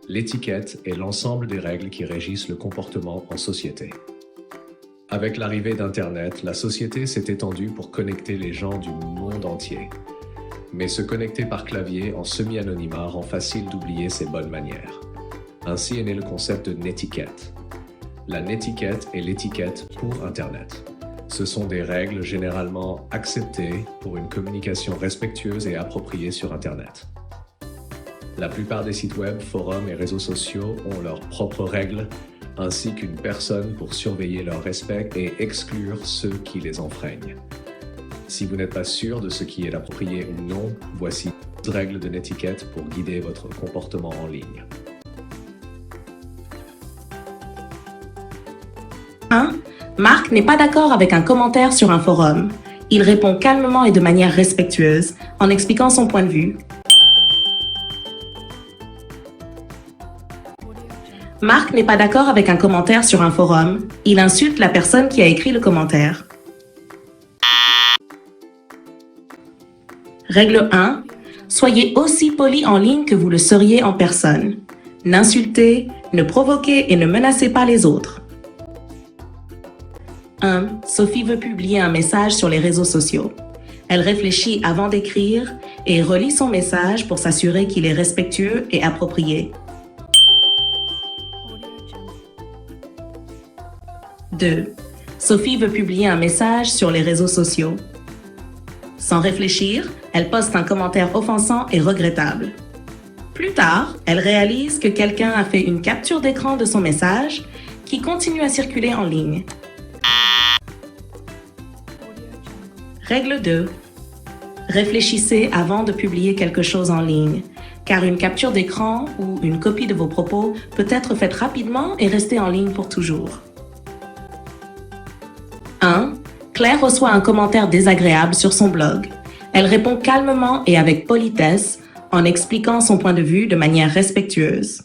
L'étiquette est l'ensemble des règles qui régissent le comportement en société. Avec l'arrivée d'Internet, la société s'est étendue pour connecter les gens du monde entier. Mais se connecter par clavier en semi-anonymat rend facile d'oublier ses bonnes manières. Ainsi est né le concept de netiquette. La netiquette est l'étiquette pour Internet. Ce sont des règles généralement acceptées pour une communication respectueuse et appropriée sur Internet. La plupart des sites web, forums et réseaux sociaux ont leurs propres règles, ainsi qu'une personne pour surveiller leur respect et exclure ceux qui les enfreignent. Si vous n'êtes pas sûr de ce qui est approprié ou non, voici 12 règles de netiquette pour guider votre comportement en ligne. 1. Marc n'est pas d'accord avec un commentaire sur un forum. Il répond calmement et de manière respectueuse, en expliquant son point de vue. Marc n'est pas d'accord avec un commentaire sur un forum. Il insulte la personne qui a écrit le commentaire. Règle 1. Soyez aussi poli en ligne que vous le seriez en personne. N'insultez, ne provoquez et ne menacez pas les autres. 1. Sophie veut publier un message sur les réseaux sociaux. Elle réfléchit avant d'écrire et relit son message pour s'assurer qu'il est respectueux et approprié. 2. Sophie veut publier un message sur les réseaux sociaux. Sans réfléchir, elle poste un commentaire offensant et regrettable. Plus tard, elle réalise que quelqu'un a fait une capture d'écran de son message qui continue à circuler en ligne. Règle 2. Réfléchissez avant de publier quelque chose en ligne, car une capture d'écran ou une copie de vos propos peut être faite rapidement et rester en ligne pour toujours. 1. Claire reçoit un commentaire désagréable sur son blog. Elle répond calmement et avec politesse en expliquant son point de vue de manière respectueuse.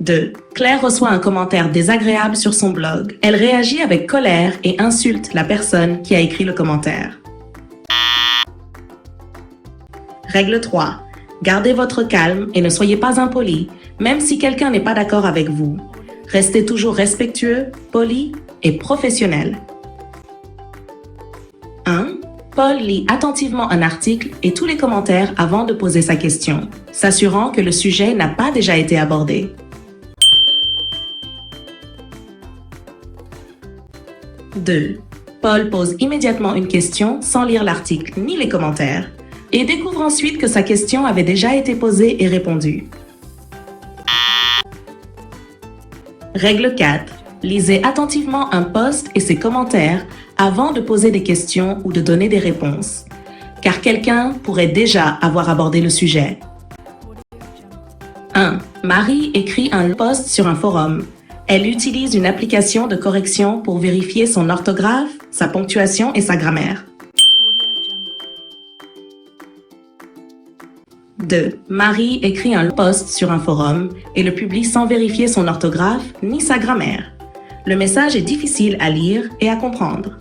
2. Claire reçoit un commentaire désagréable sur son blog. Elle réagit avec colère et insulte la personne qui a écrit le commentaire. Règle 3. Gardez votre calme et ne soyez pas impoli, même si quelqu'un n'est pas d'accord avec vous. Restez toujours respectueux, poli et professionnel. 1. Paul lit attentivement un article et tous les commentaires avant de poser sa question, s'assurant que le sujet n'a pas déjà été abordé. 2. Paul pose immédiatement une question sans lire l'article ni les commentaires et découvre ensuite que sa question avait déjà été posée et répondue. Règle 4. Lisez attentivement un post et ses commentaires avant de poser des questions ou de donner des réponses, car quelqu'un pourrait déjà avoir abordé le sujet. 1. Marie écrit un post sur un forum. Elle utilise une application de correction pour vérifier son orthographe, sa ponctuation et sa grammaire. 2. Marie écrit un post sur un forum et le publie sans vérifier son orthographe ni sa grammaire. Le message est difficile à lire et à comprendre.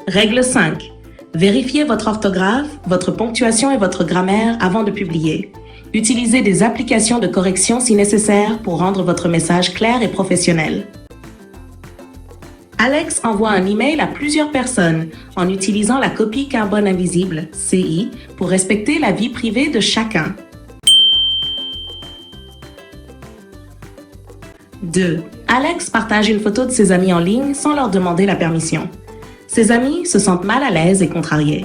Règle 5. Vérifiez votre orthographe, votre ponctuation et votre grammaire avant de publier. Utilisez des applications de correction si nécessaire pour rendre votre message clair et professionnel. Alex envoie un email à plusieurs personnes en utilisant la copie carbone invisible, CI, pour respecter la vie privée de chacun. 2. Alex partage une photo de ses amis en ligne sans leur demander la permission. Ses amis se sentent mal à l'aise et contrariés.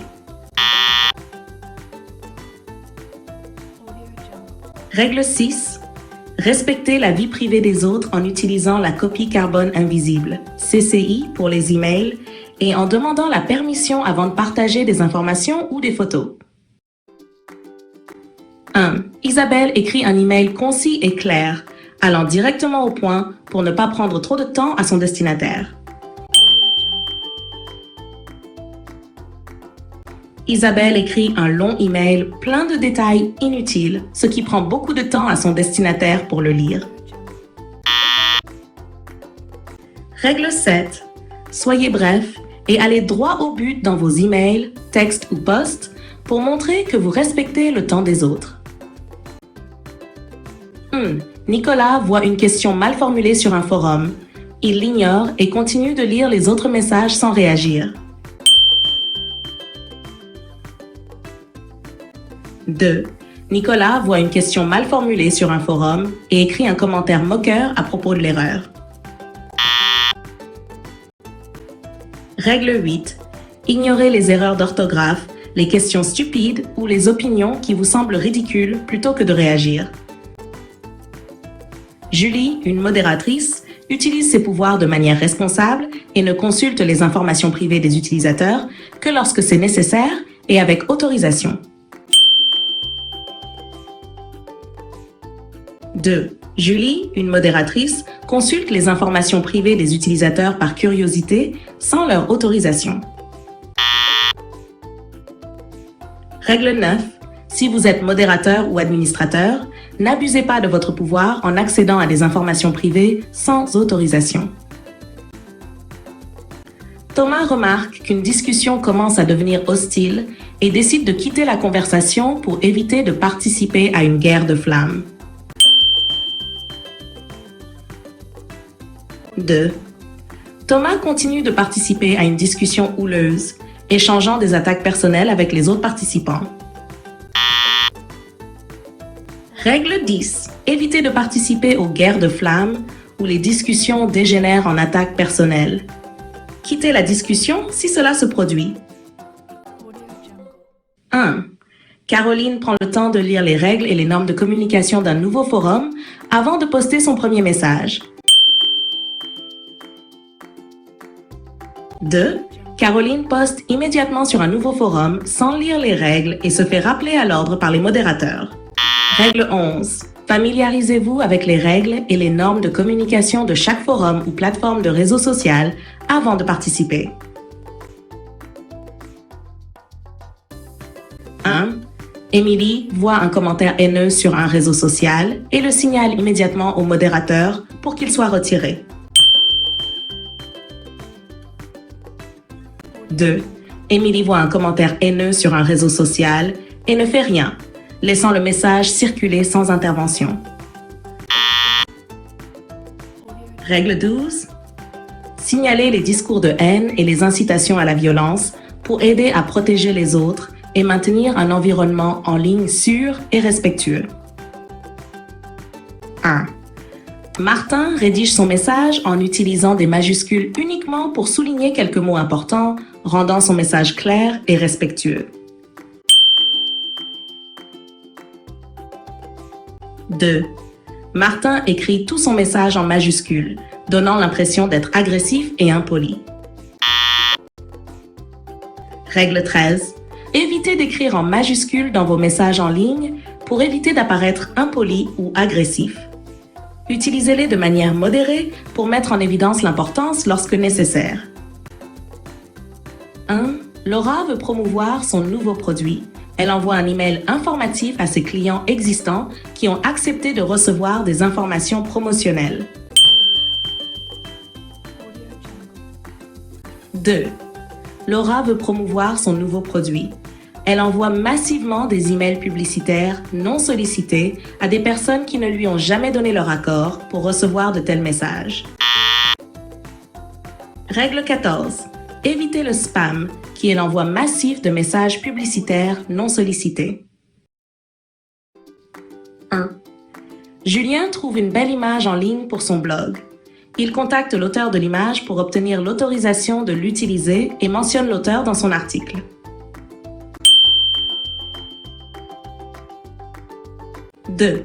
Règle 6. Respectez la vie privée des autres en utilisant la copie carbone invisible, CCI pour les emails, et en demandant la permission avant de partager des informations ou des photos. 1. Isabelle écrit un email concis et clair, allant directement au point pour ne pas prendre trop de temps à son destinataire. Isabelle écrit un long email plein de détails inutiles, ce qui prend beaucoup de temps à son destinataire pour le lire. Règle 7. Soyez bref et allez droit au but dans vos emails, texte ou post pour montrer que vous respectez le temps des autres. Nicolas voit une question mal formulée sur un forum. Il l'ignore et continue de lire les autres messages sans réagir. 2. Nicolas voit une question mal formulée sur un forum et écrit un commentaire moqueur à propos de l'erreur. Règle 8. Ignorez les erreurs d'orthographe, les questions stupides ou les opinions qui vous semblent ridicules plutôt que de réagir. Julie, une modératrice, utilise ses pouvoirs de manière responsable et ne consulte les informations privées des utilisateurs que lorsque c'est nécessaire et avec autorisation. 2. Julie, une modératrice, consulte les informations privées des utilisateurs par curiosité sans leur autorisation. Règle 9. Si vous êtes modérateur ou administrateur, n'abusez pas de votre pouvoir en accédant à des informations privées sans autorisation. Thomas remarque qu'une discussion commence à devenir hostile et décide de quitter la conversation pour éviter de participer à une guerre de flammes. 2. Thomas continue de participer à une discussion houleuse, échangeant des attaques personnelles avec les autres participants. Règle 10. Évitez de participer aux guerres de flammes où les discussions dégénèrent en attaques personnelles. Quittez la discussion si cela se produit. 1. Caroline prend le temps de lire les règles et les normes de communication d'un nouveau forum avant de poster son premier message. 2. Caroline poste immédiatement sur un nouveau forum sans lire les règles et se fait rappeler à l'ordre par les modérateurs. Règle 11. Familiarisez-vous avec les règles et les normes de communication de chaque forum ou plateforme de réseau social avant de participer. 1. Émilie voit un commentaire haineux sur un réseau social et le signale immédiatement au modérateur pour qu'il soit retiré. 2. Émilie voit un commentaire haineux sur un réseau social et ne fait rien, laissant le message circuler sans intervention. Règle 12. Signalez les discours de haine et les incitations à la violence pour aider à protéger les autres et maintenir un environnement en ligne sûr et respectueux. 1. Martin rédige son message en utilisant des majuscules uniquement pour souligner quelques mots importants, rendant son message clair et respectueux. 2. Martin écrit tout son message en majuscules, donnant l'impression d'être agressif et impoli. Règle 13. Évitez d'écrire en majuscules dans vos messages en ligne pour éviter d'apparaître impoli ou agressif. Utilisez-les de manière modérée pour mettre en évidence l'importance lorsque nécessaire. 1. Laura veut promouvoir son nouveau produit. Elle envoie un email informatif à ses clients existants qui ont accepté de recevoir des informations promotionnelles. 2. Laura veut promouvoir son nouveau produit. Elle envoie massivement des emails publicitaires non sollicités à des personnes qui ne lui ont jamais donné leur accord pour recevoir de tels messages. Règle 14. Évitez le spam, qui est l'envoi massif de messages publicitaires non sollicités. 1. Julien trouve une belle image en ligne pour son blog. Il contacte l'auteur de l'image pour obtenir l'autorisation de l'utiliser et mentionne l'auteur dans son article. 2.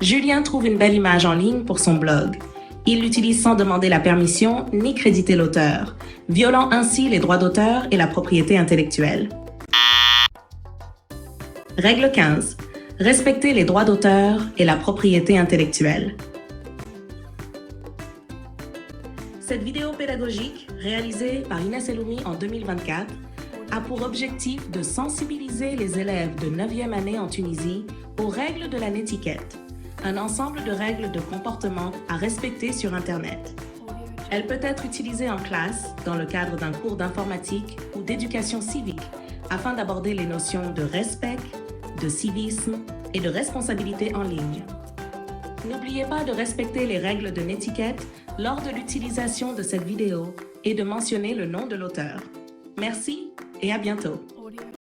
Julien trouve une belle image en ligne pour son blog. Il l'utilise sans demander la permission ni créditer l'auteur, violant ainsi les droits d'auteur et la propriété intellectuelle. Règle 15. Respectez les droits d'auteur et la propriété intellectuelle. Cette vidéo pédagogique, réalisée par Inès Eloumi en 2024, a pour objectif de sensibiliser les élèves de 9e année en Tunisie aux règles de la netiquette, un ensemble de règles de comportement à respecter sur Internet. Elle peut être utilisée en classe, dans le cadre d'un cours d'informatique ou d'éducation civique, afin d'aborder les notions de respect, de civisme et de responsabilité en ligne. N'oubliez pas de respecter les règles de l'étiquette lors de l'utilisation de cette vidéo et de mentionner le nom de l'auteur. Merci et à bientôt.